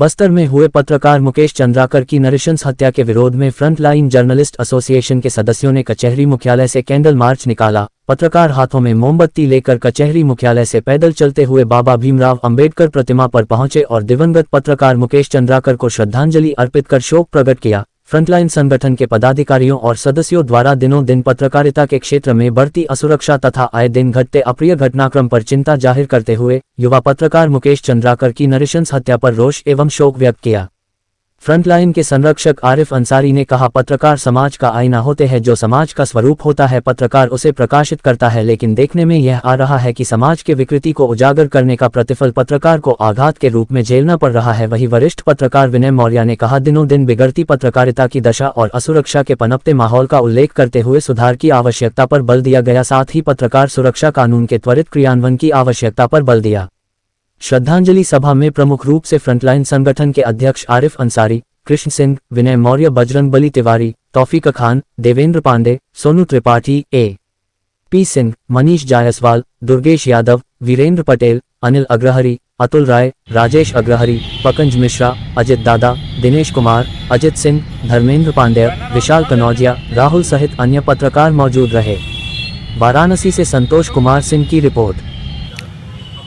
बस्तर में हुए पत्रकार मुकेश चंद्राकर की नृशंस हत्या के विरोध में फ्रंटलाइन जर्नलिस्ट एसोसिएशन के सदस्यों ने कचहरी मुख्यालय से कैंडल मार्च निकाला। पत्रकार हाथों में मोमबत्ती लेकर कचहरी मुख्यालय से पैदल चलते हुए बाबा भीमराव अंबेडकर प्रतिमा पर पहुंचे और दिवंगत पत्रकार मुकेश चंद्राकर को श्रद्धांजलि अर्पित कर शोक प्रकट किया। फ्रंटलाइन संगठन के पदाधिकारियों और सदस्यों द्वारा दिनों दिन पत्रकारिता के क्षेत्र में बढ़ती असुरक्षा तथा आए दिन घटते अप्रिय घटनाक्रम पर चिंता जाहिर करते हुए युवा पत्रकार मुकेश चंद्राकर की नृशंस हत्या पर रोष एवं शोक व्यक्त किया। फ्रंटलाइन के संरक्षक आरिफ अंसारी ने कहा, पत्रकार समाज का आईना होते हैं। जो समाज का स्वरूप होता है पत्रकार उसे प्रकाशित करता है, लेकिन देखने में यह आ रहा है कि समाज के विकृति को उजागर करने का प्रतिफल पत्रकार को आघात के रूप में झेलना पड़ रहा है। वहीं वरिष्ठ पत्रकार विनय मौर्य ने कहा, दिनों दिन बिगड़ती पत्रकारिता की दशा और असुरक्षा के पनपते माहौल का उल्लेख करते हुए सुधार की आवश्यकता पर बल दिया गया, साथ ही पत्रकार सुरक्षा कानून के त्वरित क्रियान्वयन की आवश्यकता पर बल दिया। श्रद्धांजलि सभा में प्रमुख रूप से फ्रंटलाइन संगठन के अध्यक्ष आरिफ अंसारी, कृष्ण सिंह, विनय मौर्य, बजरंग बली तिवारी, तौफीक खान, देवेंद्र पांडे, सोनू त्रिपाठी, A.P. सिंह, मनीष जायसवाल, दुर्गेश यादव, वीरेंद्र पटेल, अनिल अग्रहरी, अतुल राय, राजेश अग्रहरी, पंकज मिश्रा, अजित दादा, दिनेश कुमार, अजित सिंह, धर्मेंद्र पांडेय, विशाल कनौजिया, राहुल सहित अन्य पत्रकार मौजूद रहे। वाराणसी से संतोष कुमार सिंह की रिपोर्ट।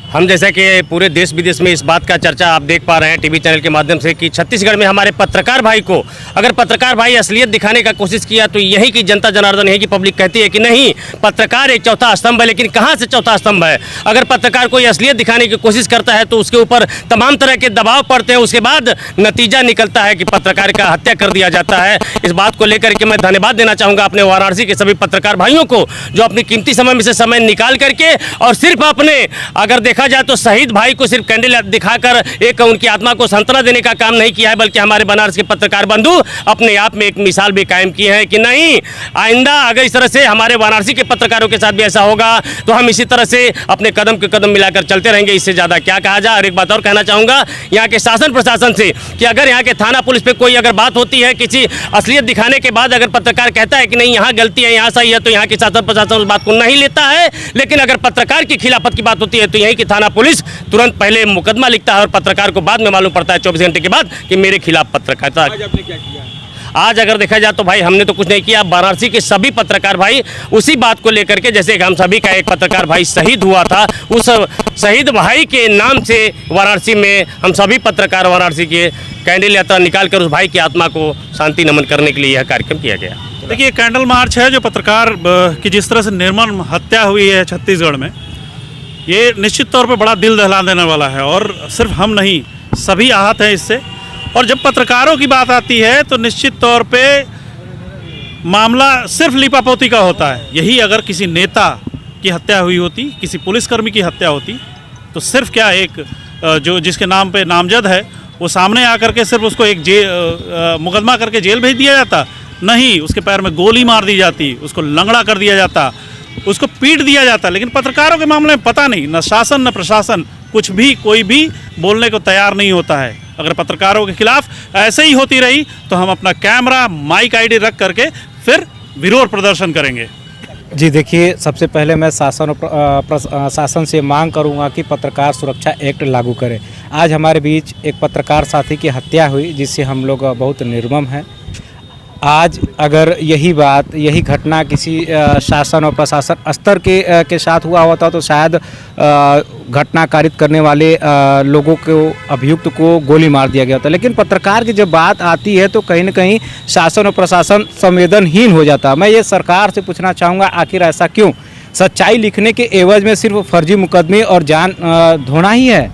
हम जैसा कि पूरे देश विदेश में इस बात का चर्चा आप देख पा रहे हैं टीवी चैनल के माध्यम से कि छत्तीसगढ़ में हमारे पत्रकार भाई को अगर पत्रकार भाई असलियत दिखाने का कोशिश किया तो यही की जनता जनार्दन, यही की पब्लिक कहती है कि नहीं, पत्रकार एक चौथा स्तंभ है। लेकिन कहाँ से चौथा स्तंभ है? अगर पत्रकार कोई असलियत दिखाने की कोशिश करता है तो उसके ऊपर तमाम तरह के दबाव पड़ते हैं, उसके बाद नतीजा निकलता है कि पत्रकार का हत्या कर दिया जाता है। इस बात को लेकर के मैं धन्यवाद देना चाहूँगा अपने वाराणसी के सभी पत्रकार भाइयों को जो अपनी कीमती समय में से समय निकाल करके और सिर्फ अपने, अगर देखा जाए तो शहीद भाई को सिर्फ कैंडल दिखाकर एक उनकी आत्मा को सांत्वना देने का काम नहीं किया है, बल्कि हमारे बनारस के पत्रकार बंधु अपने आप में एक मिसाल भी कायम की है कि नहीं, आइंदा अगर इस तरह से हमारे वाराणसी के पत्रकारों के साथ भी ऐसा होगा तो हम इसी तरह से अपने कदम के कदम मिलाकर चलते रहेंगे। इससे ज़्यादा क्या कहा जाए। और एक बात और कहना चाहूँगा यहाँ के शासन प्रशासन से कि अगर यहाँ के थाना पुलिस पे कोई अगर बात होती है, किसी असलियत दिखाने के बाद अगर पत्रकार कहता है कि नहीं यहाँ गलती है, यहाँ सही है, तो यहाँ के शासन प्रशासन उस बात को नहीं लेता है। लेकिन अगर पत्रकार की खिलाफत की बात होती है तो यहीं की थाना पुलिस तुरंत पहले मुकदमा लिखता है और पत्रकार को बाद में मालूम पड़ता है 24 घंटे के बाद कि मेरे खिलाफ पत्रकारिता। आज आपने क्या किया? आज अगर देखा जाए तो भाई हमने तो कुछ नहीं किया। वाराणसी के सभी पत्रकार भाई उसी बात को लेकर के, जैसे हम सभी का एक पत्रकार भाई शहीद हुआ था, उस शहीद भाई के नाम से वाराणसी में हम सभी पत्रकार वाराणसी के कैंडल यात्रा निकाल कर उस भाई की आत्मा को शांति नमन करने के लिए यह कार्यक्रम किया गया। देखिए, कैंडल मार्च है जो पत्रकार की जिस तरह से निर्मम हत्या हुई है छत्तीसगढ़ में, ये निश्चित तौर पे बड़ा दिल दहला देने वाला है और सिर्फ हम नहीं, सभी आहत हैं इससे। और जब पत्रकारों की बात आती है तो निश्चित तौर पे मामला सिर्फ लिपापोती का होता है। यही अगर किसी नेता की हत्या हुई होती, किसी पुलिसकर्मी की हत्या होती, तो सिर्फ क्या एक जो जिसके नाम पे नामजद है वो सामने आकर के सिर्फ उसको एक मुकदमा करके जेल भेज दिया जाता? नहीं, उसके पैर में गोली मार दी जाती, उसको लंगड़ा कर दिया जाता, उसको पीट दिया जाता। लेकिन पत्रकारों के मामले में पता नहीं, न शासन न प्रशासन कुछ भी, कोई भी बोलने को तैयार नहीं होता है। अगर पत्रकारों के खिलाफ ऐसे ही होती रही तो हम अपना कैमरा, माइक आईडी रख करके फिर विरोध प्रदर्शन करेंगे। जी देखिए, सबसे पहले मैं शासन से मांग करूंगा कि पत्रकार सुरक्षा एक्ट लागू करें। आज हमारे बीच एक पत्रकार साथी की हत्या हुई जिससे हम लोग बहुत निर्मम हैं। आज अगर यही बात, यही घटना किसी शासन और प्रशासन स्तर के साथ हुआ होता तो शायद घटना कारित करने वाले लोगों को, अभियुक्त को गोली मार दिया गया होता। लेकिन पत्रकार की जब बात आती है तो कहीं ना कहीं शासन और प्रशासन संवेदनहीन हो जाता। मैं ये सरकार से पूछना चाहूँगा, आखिर ऐसा क्यों? सच्चाई लिखने के एवज में सिर्फ फर्जी मुकदमे और जान धोना ही है?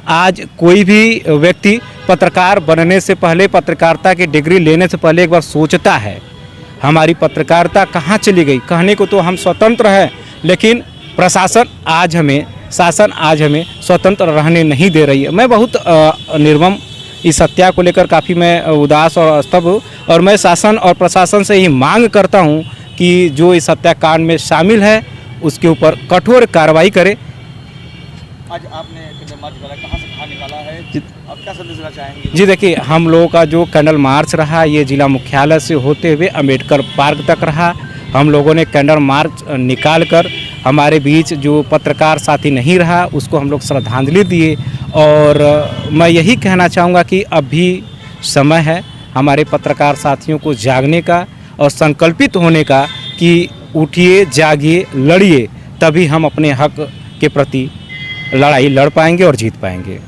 आज कोई भी व्यक्ति पत्रकार बनने से पहले, पत्रकारिता की डिग्री लेने से पहले एक बार सोचता है हमारी पत्रकारिता कहाँ चली गई। कहने को तो हम स्वतंत्र हैं, लेकिन शासन आज हमें स्वतंत्र रहने नहीं दे रही है। मैं बहुत निर्मम इस हत्या को लेकर काफ़ी मैं उदास और स्तब्ध हूँ और मैं शासन और प्रशासन से ही मांग करता हूँ कि जो इस हत्याकांड में शामिल है उसके ऊपर कठोर कार्रवाई करे। आज आपने कैंडल मार्च निकाला, कहाँ से कहाँ निकाला है, आप क्या संदेश देना चाहेंगे? जी देखिए, हम लोगों का जो कैंडल मार्च रहा ये जिला मुख्यालय से होते हुए अम्बेडकर पार्क तक रहा हम लोगों ने कैंडल मार्च निकाल कर हमारे बीच जो पत्रकार साथी नहीं रहा उसको हम लोग श्रद्धांजलि दिए। और मैं यही कहना चाहूँगा कि अभी समय है हमारे पत्रकार साथियों को जागने का और संकल्पित होने का कि उठिए, जागिए, लड़िए, तभी हम अपने हक के प्रति लड़ाई लड़ पाएंगे और जीत पाएंगे।